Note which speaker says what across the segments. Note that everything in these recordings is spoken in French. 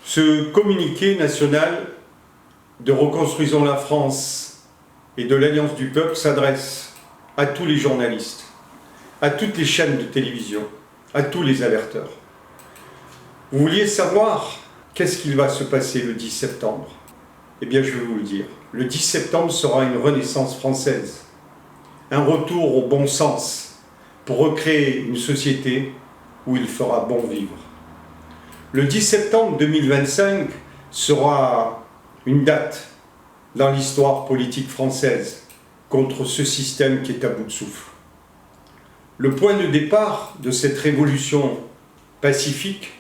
Speaker 1: Ce communiqué national de Reconstruisons la France et de l'Alliance du peuple s'adresse à tous les journalistes, à toutes les chaînes de télévision, à tous les alerteurs. Vous vouliez savoir qu'est-ce qu'il va se passer le 10 septembre? Eh bien, je vais vous le dire. Le 10 septembre sera une renaissance française, un retour au bon sens pour recréer une société où il fera bon vivre. Le 10 septembre 2025 sera une date dans l'histoire politique française contre ce système qui est à bout de souffle. Le point de départ de cette révolution pacifique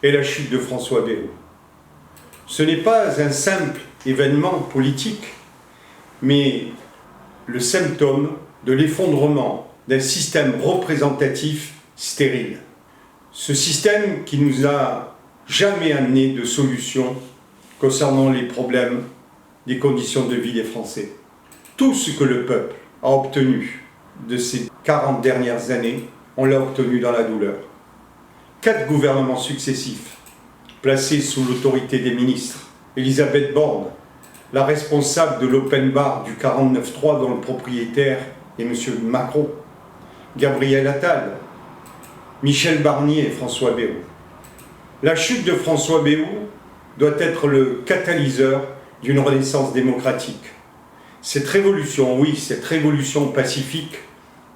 Speaker 1: est la chute de François Bayrou. Ce n'est pas un simple événement politique, mais le symptôme de l'effondrement d'un système représentatif stérile. Ce système qui nous a jamais amené de solution concernant les problèmes des conditions de vie des Français. Tout ce que le peuple a obtenu de ces 40 dernières années, on l'a obtenu dans la douleur. 4 gouvernements successifs, placés sous l'autorité des ministres. Elisabeth Borne, la responsable de l'open bar du 49.3 dont le propriétaire est M. Macron. Gabriel Attal, Michel Barnier et François Bayrou. La chute de François Bayrou doit être le catalyseur d'une renaissance démocratique. Cette révolution, oui, cette révolution pacifique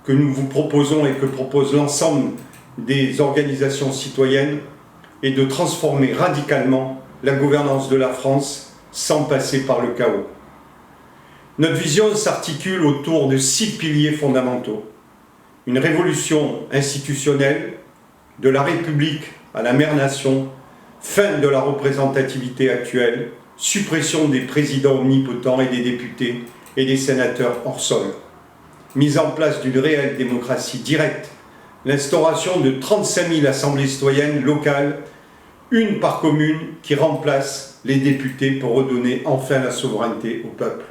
Speaker 1: que nous vous proposons et que propose l'ensemble des organisations citoyennes est de transformer radicalement la gouvernance de la France sans passer par le chaos. Notre vision s'articule autour de 6 piliers fondamentaux. Une révolution institutionnelle, de la République à la mère-nation, fin de la représentativité actuelle, suppression des présidents omnipotents et des députés et des sénateurs hors sol, mise en place d'une réelle démocratie directe, l'instauration de 35 000 assemblées citoyennes locales, une par commune qui remplace les députés pour redonner enfin la souveraineté au peuple.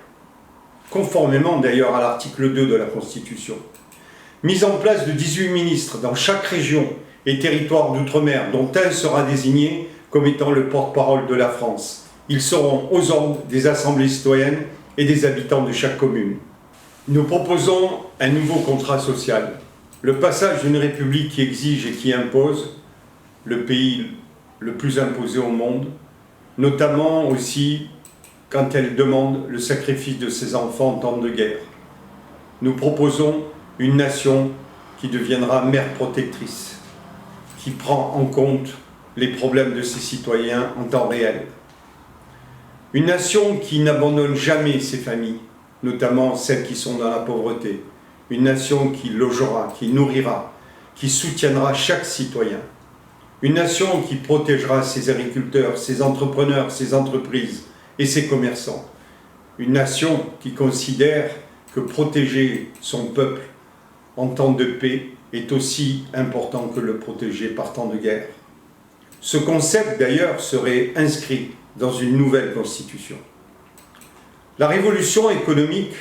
Speaker 1: Conformément d'ailleurs à l'article 2 de la Constitution. Mise en place de 18 ministres dans chaque région et territoire d'outre-mer, dont un sera désigné comme étant le porte-parole de la France. Ils seront aux ordres des assemblées citoyennes et des habitants de chaque commune. Nous proposons un nouveau contrat social. Le passage d'une république qui exige et qui impose, le pays le plus imposé au monde, notamment aussi quand elle demande le sacrifice de ses enfants en temps de guerre. Nous proposons une nation qui deviendra mère protectrice, qui prend en compte les problèmes de ses citoyens en temps réel. Une nation qui n'abandonne jamais ses familles, notamment celles qui sont dans la pauvreté. Une nation qui logera, qui nourrira, qui soutiendra chaque citoyen. Une nation qui protégera ses agriculteurs, ses entrepreneurs, ses entreprises et ses commerçants. Une nation qui considère que protéger son peuple en temps de paix est aussi important que le protéger par temps de guerre. Ce concept d'ailleurs serait inscrit dans une nouvelle constitution. La révolution économique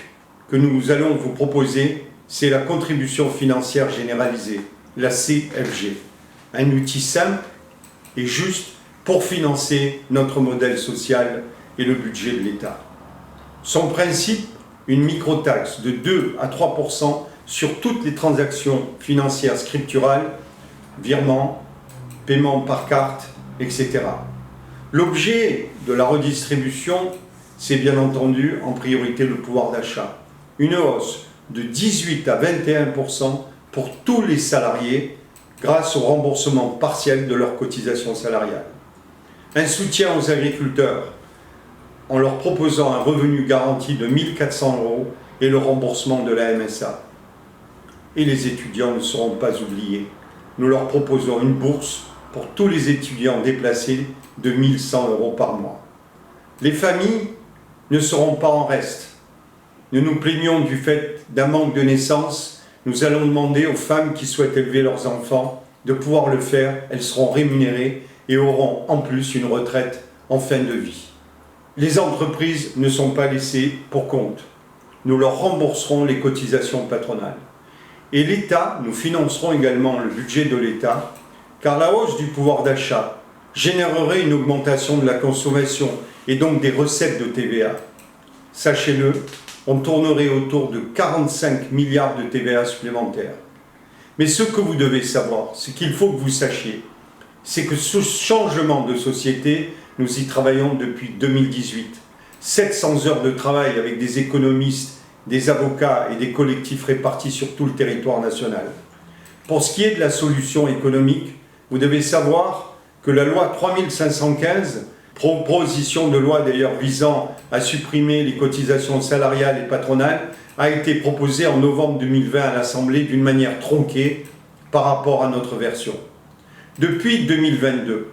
Speaker 1: que nous allons vous proposer, c'est la contribution financière généralisée, la CFG. Un outil simple et juste pour financer notre modèle social et le budget de l'État. Son principe, une microtaxe de 2 à 3% sur toutes les transactions financières scripturales, virements, paiements par carte, etc. L'objet de la redistribution, c'est bien entendu en priorité le pouvoir d'achat. Une hausse de 18 à 21% pour tous les salariés grâce au remboursement partiel de leurs cotisations salariales. Un soutien aux agriculteurs en leur proposant un revenu garanti de 1 400 € et le remboursement de la MSA. Et les étudiants ne seront pas oubliés. Nous leur proposons une bourse pour tous les étudiants déplacés de 1 100 € par mois. Les familles ne seront pas en reste. Nous nous plaignons du fait d'un manque de naissances. Nous allons demander aux femmes qui souhaitent élever leurs enfants de pouvoir le faire. Elles seront rémunérées et auront en plus une retraite en fin de vie. Les entreprises ne sont pas laissées pour compte. Nous leur rembourserons les cotisations patronales. Et l'État, nous financerons également le budget de l'État, car la hausse du pouvoir d'achat générerait une augmentation de la consommation et donc des recettes de TVA. Sachez-le, on tournerait autour de 45 milliards de TVA supplémentaires. Mais ce que vous devez savoir, ce qu'il faut que vous sachiez, c'est que ce changement de société, nous y travaillons depuis 2018. 700 heures de travail avec des économistes, des avocats et des collectifs répartis sur tout le territoire national. Pour ce qui est de la solution économique, vous devez savoir que la loi 3515, proposition de loi d'ailleurs visant à supprimer les cotisations salariales et patronales, a été proposée en novembre 2020 à l'Assemblée d'une manière tronquée par rapport à notre version. Depuis 2022,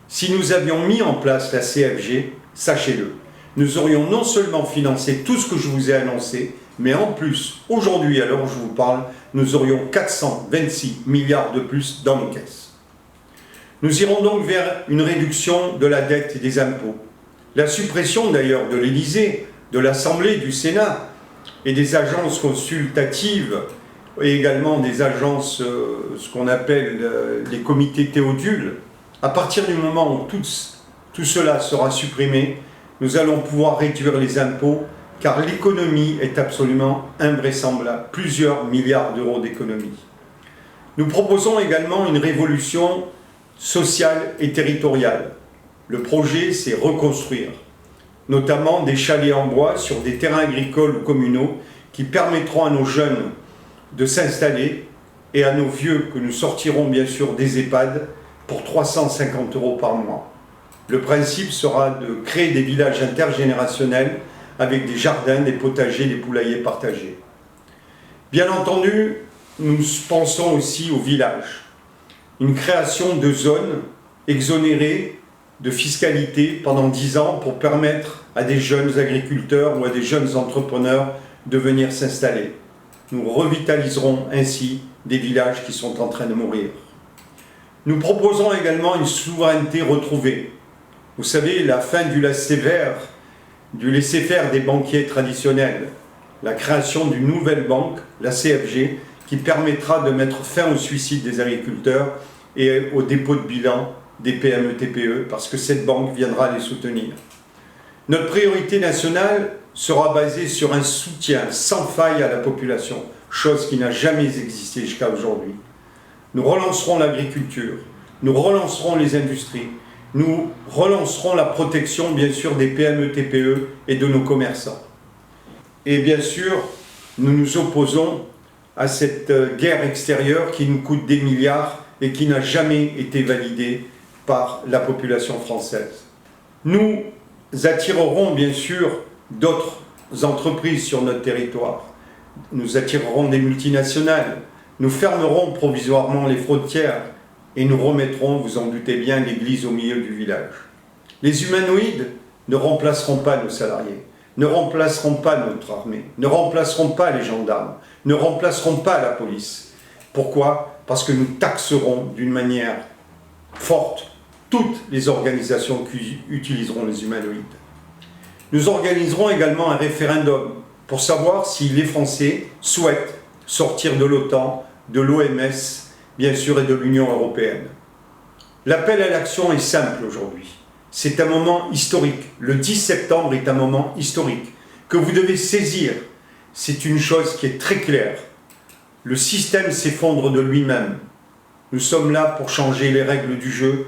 Speaker 1: si nous avions mis en place la CFG, sachez-le, nous aurions non seulement financé tout ce que je vous ai annoncé, mais en plus, aujourd'hui, à l'heure où je vous parle, nous aurions 426 milliards de plus dans nos caisses. Nous irons donc vers une réduction de la dette et des impôts. La suppression d'ailleurs de l'Élysée, de l'Assemblée, du Sénat et des agences consultatives et également des agences, ce qu'on appelle les comités théodules. À partir du moment où tout cela sera supprimé, nous allons pouvoir réduire les impôts car l'économie est absolument invraisemblable. Plusieurs milliards d'euros d'économie. Nous proposons également une révolution sociale et territoriale. Le projet, c'est reconstruire, notamment des chalets en bois sur des terrains agricoles ou communaux qui permettront à nos jeunes de s'installer et à nos vieux que nous sortirons bien sûr des EHPAD pour 350 € par mois. Le principe sera de créer des villages intergénérationnels avec des jardins, des potagers, des poulaillers partagés. Bien entendu, nous pensons aussi aux villages. Une création de zones exonérées de fiscalité pendant 10 ans pour permettre à des jeunes agriculteurs ou à des jeunes entrepreneurs de venir s'installer. Nous revitaliserons ainsi des villages qui sont en train de mourir. Nous proposons également une souveraineté retrouvée. Vous savez, la fin du laisser-faire des banquiers traditionnels, la création d'une nouvelle banque, la CFG, qui permettra de mettre fin au suicide des agriculteurs et au dépôt de bilan des PME-TPE, parce que cette banque viendra les soutenir. Notre priorité nationale sera basée sur un soutien sans faille à la population, chose qui n'a jamais existé jusqu'à aujourd'hui. Nous relancerons l'agriculture, nous relancerons les industries, nous relancerons la protection, bien sûr, des PME-TPE et de nos commerçants. Et bien sûr, nous nous opposons à cette guerre extérieure qui nous coûte des milliards et qui n'a jamais été validée par la population française. Nous attirerons, bien sûr, d'autres entreprises sur notre territoire. Nous attirerons des multinationales. Nous fermerons provisoirement les frontières et nous remettrons, vous en doutez bien, l'église au milieu du village. Les humanoïdes ne remplaceront pas nos salariés, ne remplaceront pas notre armée, ne remplaceront pas les gendarmes, ne remplaceront pas la police. Pourquoi ? Parce que nous taxerons d'une manière forte toutes les organisations qui utiliseront les humanoïdes. Nous organiserons également un référendum pour savoir si les Français souhaitent sortir de l'OTAN, de l'OMS, bien sûr, et de l'Union européenne. L'appel à l'action est simple aujourd'hui. C'est un moment historique. Le 10 septembre est un moment historique que vous devez saisir. C'est une chose qui est très claire. Le système s'effondre de lui-même. Nous sommes là pour changer les règles du jeu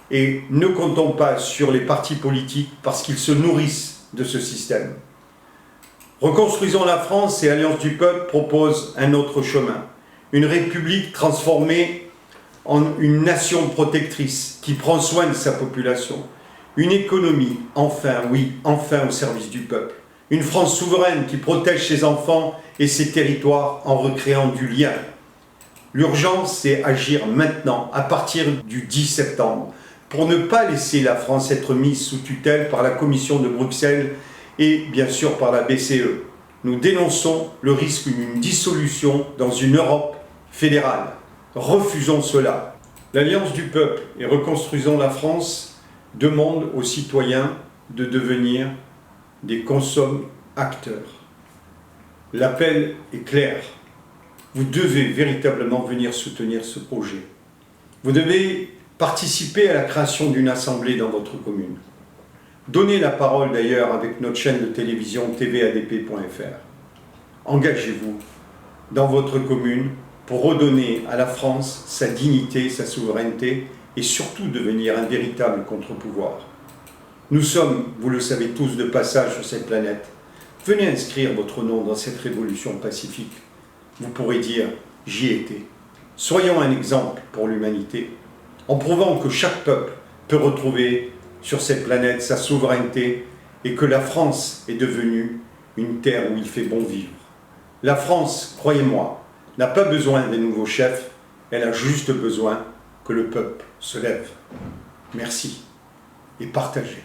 Speaker 1: et ne comptons pas sur les partis politiques parce qu'ils se nourrissent de ce système. Reconstruisons la France et Alliance du Peuple propose un autre chemin. Une république transformée en une nation protectrice qui prend soin de sa population. Une économie, enfin, oui, enfin au service du peuple. Une France souveraine qui protège ses enfants et ses territoires en recréant du lien. L'urgence, c'est agir maintenant, à partir du 10 septembre, pour ne pas laisser la France être mise sous tutelle par la Commission de Bruxelles et bien sûr par la BCE. Nous dénonçons le risque d'une dissolution dans une Europe fédérale. Refusons cela. L'Alliance du Peuple et Reconstruisons la France demande aux citoyens de devenir des consommateurs. L'appel est clair. Vous devez véritablement venir soutenir ce projet. Vous devez Participez à la création d'une assemblée dans votre commune. Donnez la parole d'ailleurs avec notre chaîne de télévision tvadp.fr. Engagez-vous dans votre commune pour redonner à la France sa dignité, sa souveraineté et surtout devenir un véritable contre-pouvoir. Nous sommes, vous le savez tous, de passage sur cette planète. Venez inscrire votre nom dans cette révolution pacifique. Vous pourrez dire « j'y étais ». Soyons un exemple pour l'humanité, en prouvant que chaque peuple peut retrouver sur cette planète sa souveraineté et que la France est devenue une terre où il fait bon vivre. La France, croyez-moi, n'a pas besoin des nouveaux chefs, elle a juste besoin que le peuple se lève. Merci et partagez.